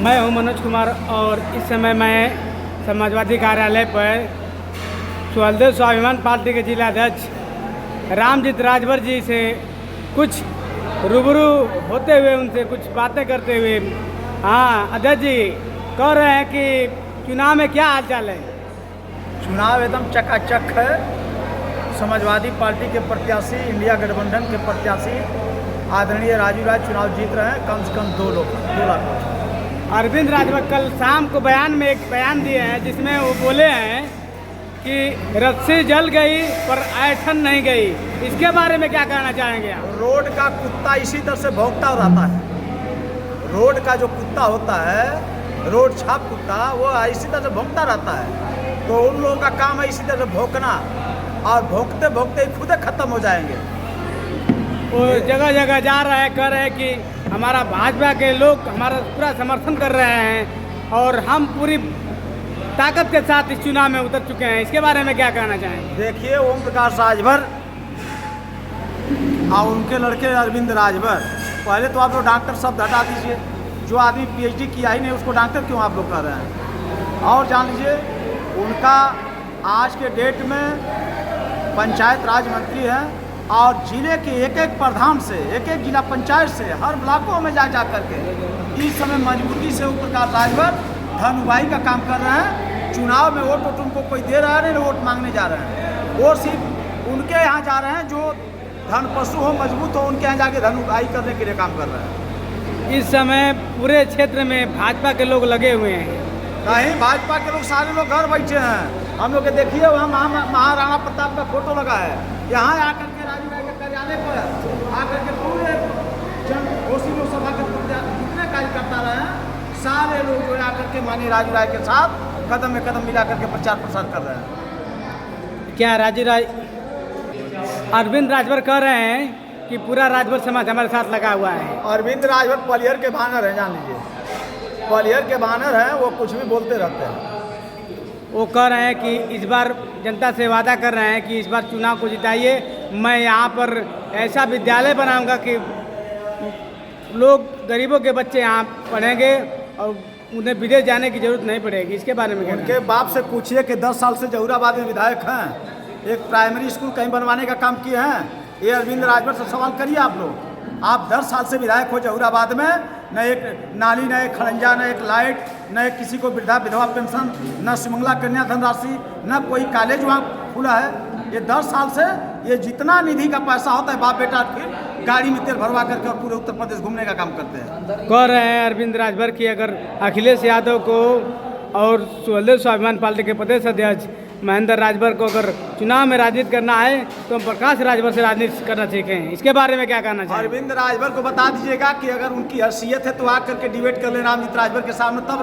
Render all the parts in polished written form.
मैं हूं मनोज कुमार और इस समय मैं समाजवादी कार्यालय पर सुहलदेव स्वाभिमान पार्टी के जिला अध्यक्ष रामजीत राजभर जी से कुछ रूबरू होते हुए उनसे कुछ बातें करते हुए। हाँ अध्यक्ष जी, कह रहे हैं कि चुनाव में क्या हाल चाल है? चुनाव एकदम चकाचक है। समाजवादी पार्टी के प्रत्याशी, इंडिया गठबंधन के प्रत्याशी आदरणीय राजू राय चुनाव जीत रहे हैं, कम से कम 2 लाख। अरविंद राजभर कल शाम को एक बयान दिए हैं जिसमें वो बोले हैं कि रस्सी जल गई पर ऐठन नहीं गई। इसके बारे में क्या कहना चाहेंगे आप? रोड का कुत्ता इसी तरह से भौंकता रहता है। रोड का जो कुत्ता होता है, रोड छाप कुत्ता, वो इसी तरह से भौंकता रहता है। तो उन लोगों का काम है इसी तरह से भौंकना, और भौंकते भौंकते ही खुद खत्म हो जाएंगे। वो जगह जगह जा रहे हैं, कह रहे हैं कि हमारा भाजपा के लोग हमारा पूरा समर्थन कर रहे हैं और हम पूरी ताकत के साथ इस चुनाव में उतर चुके हैं। इसके बारे में क्या कहना चाहेंगे? देखिए, ओम प्रकाश राजभर और उनके लड़के अरविंद राजभर, पहले तो आप लोग डॉक्टर शब्द हटा दीजिए। जो आदमी PhD किया ही नहीं उसको डॉक्टर क्यों आप लोग कह रहे हैं? और जान लीजिए, उनका आज के डेट में पंचायत राज मंत्री हैं और जिले के एक एक प्रधान से, एक एक जिला पंचायत से, हर ब्लॉकों में जा करके इस समय मजबूती से ओम प्रकाश राजभर धनुबाई का काम कर रहे हैं। चुनाव में वोट उनको कोई दे रहा है, नहीं वोट मांगने जा रहे हैं। वो सिर्फ उनके यहाँ जा रहे हैं जो धन पशु हो, मजबूत हो, उनके यहाँ जाके धनुबाई करने के लिए काम कर रहे हैं। इस समय पूरे क्षेत्र में भाजपा के लोग लगे हुए हैं। नहीं, भाजपा के लोग सारे लोग घर बैठे हैं। हम लोग के देखिए, वहाँ महाराणा प्रताप का फोटो लगा है। यहाँ आकर के राजू राय के कार्यालय पर आकर के पूरे घोषी लोकसभा के जितने कार्यकर्ता रहे हैं, सारे लोग जो आकर के माननीय राजू राय के साथ कदम में कदम मिला करके प्रचार प्रसार कर रहे हैं। क्या राजू राय, अरविंद राजभर कह रहे हैं कि पूरा राजभर समाज हमारे साथ लगा हुआ है? अरविंद राजभर पलियर के बानर हैं, जान लीजिए, पलियर के बानर हैं। वो कुछ भी बोलते रहते हैं। वो कह रहे हैं कि इस बार जनता से वादा कर रहे हैं कि इस बार चुनाव को जिताइए। मैं यहाँ पर ऐसा विद्यालय बनाऊंगा कि लोग, गरीबों के बच्चे यहाँ पढ़ेंगे और उन्हें विदेश जाने की जरूरत नहीं पड़ेगी। इसके बारे में उनके बाप से पूछिए कि 10 साल से जहूराबाद में विधायक हैं, एक प्राइमरी स्कूल कहीं बनवाने का काम किए हैं। ये अरविंद राजभर से सवाल करिए आप लोग। आप 10 साल से विधायक हो जहूराबाद में, न एक नाली, न एक खड़ंजा, न एक लाइट, न एक किसी को वृद्धा विधवा पेंशन, न सुमंगला कन्या धनराशि, न कोई कॉलेज वहाँ खुला है। ये 10 साल से ये जितना निधि का पैसा होता है, बाप बेटा फिर गाड़ी में तेल भरवा करके और पूरे उत्तर प्रदेश घूमने का काम करते हैं। कह रहे हैं अरविंद राजभर की अगर अखिलेश यादव को और सुहलदेव स्वाभिमान पार्टी के प्रदेश अध्यक्ष महेंद्र राजभर को अगर चुनाव में राजनीति करना है तो हम प्रकाश राजभर से राजनीति करना सीखें। इसके बारे में क्या कहना चाहिए? अरविंद राजभर को बता दीजिएगा कि अगर उनकी हैसियत है तो आकर के डिबेट कर ले रामजीत राजभर के सामने, तब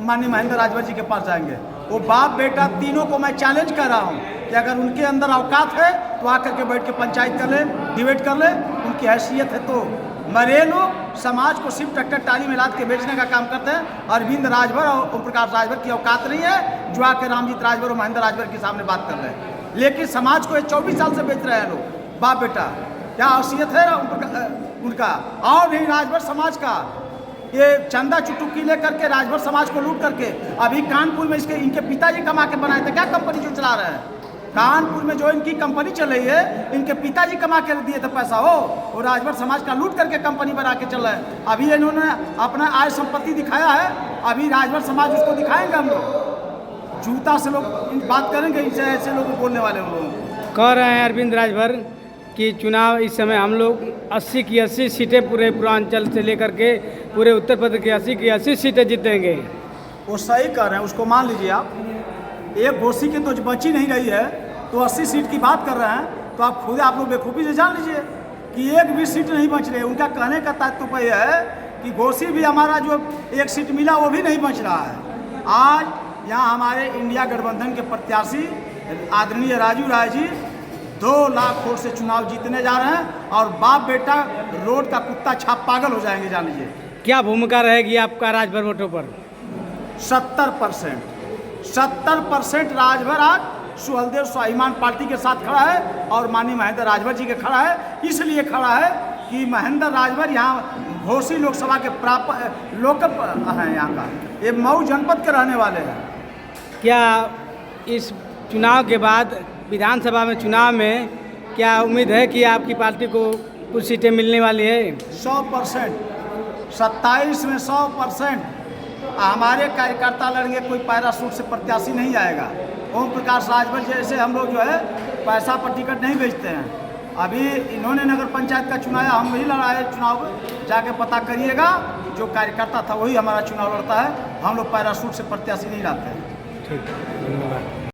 माननीय महेंद्र राजभर जी के पास जाएंगे। वो बाप बेटा तीनों को मैं चैलेंज कर रहा हूँ कि अगर उनके अंदर औकात है तो आकर के बैठ के पंचायत कर ले, डिबेट कर ले। उनकी हैसियत है तो मरे लोग समाज को सिर्फ ट्रैक्टर टाली में लाद के बेचने का काम करते हैं। अरविंद राजभर और ओम प्रकाश राजभर की औकात नहीं है जो आकर रामजीत राजभर और महेंद्र राजभर के सामने बात कर रहे हैं। लेकिन समाज को 24 साल से बेच रहे हैं लोग, बाप बेटा। क्या हैसियत है उनका? और नहीं, राजभर समाज का ये चंदा चुटुक्की लेकर के राजभर समाज को लूट करके अभी कानपुर में इनके पिताजी कमा के बनाए थे। क्या कंपनी जो चला रहे हैं कानपुर में, जो इनकी कंपनी चल रही है, इनके पिताजी कमा के दिए थे पैसा। वो राजभर समाज का लूट करके कंपनी बना के चल रहा है। अभी इन्होंने अपना आय संपत्ति दिखाया है, अभी राजभर समाज उसको दिखाएंगे। हम लोग जूता से लोग बात करेंगे, इनसे ऐसे लोग बोलने वाले हम लोग। कह रहे हैं अरविंद राजभर कि चुनाव इस समय हम लोग 80 की 80 सीटें पूरे पूर्वांचल से लेकर के पूरे उत्तर प्रदेश की 80 की 80 सीटें जीतेंगे। वो सही कह रहे हैं, उसको मान लीजिए आप। एक घोषी की तो बची नहीं रही है तो 80 सीट की बात कर रहे हैं, तो आप खुद आप लोग बेखूबी से जान लीजिए कि एक भी सीट नहीं बच रही है। उनका कहने का तात्पर्य यह है कि घोषी भी हमारा जो एक सीट मिला वो भी नहीं बच रहा है। आज यहाँ हमारे इंडिया गठबंधन के प्रत्याशी आदरणीय राजू राय जी 2 लाख वोट से चुनाव जीतने जा रहे हैं और बाप बेटा रोड का कुत्ता छाप पागल हो जाएंगे, जान लीजिए। क्या भूमिका रहेगी आपका राजभर वोटों पर? 70% राजभर आज सुहलदेव स्वाभिमान पार्टी के साथ खड़ा है और माननीय महेंद्र राजभर जी के खड़ा है। इसलिए खड़ा है कि महेंद्र राजभर यहाँ घोसी लोकसभा के प्राप्त लोक हैं यहाँ का, ये मऊ जनपद के रहने वाले हैं। क्या इस चुनाव के बाद विधानसभा में चुनाव में क्या उम्मीद है कि आपकी पार्टी को कुछ सीटें मिलने वाली है? 100%, 27 में 100% हमारे कार्यकर्ता लड़ेंगे, कोई पैराशूट से प्रत्याशी नहीं आएगा। ओम प्रकाश राजभर जैसे हम लोग जो है पैसा पर टिकट नहीं बेचते हैं। अभी इन्होंने नगर पंचायत का चुनाव, हम वही लड़ाए चुनाव, जाके पता करिएगा, जो कार्यकर्ता था वही हमारा चुनाव लड़ता है। हम लोग पैराशूट से प्रत्याशी नहीं लाते हैं। ठीक, धन्यवाद।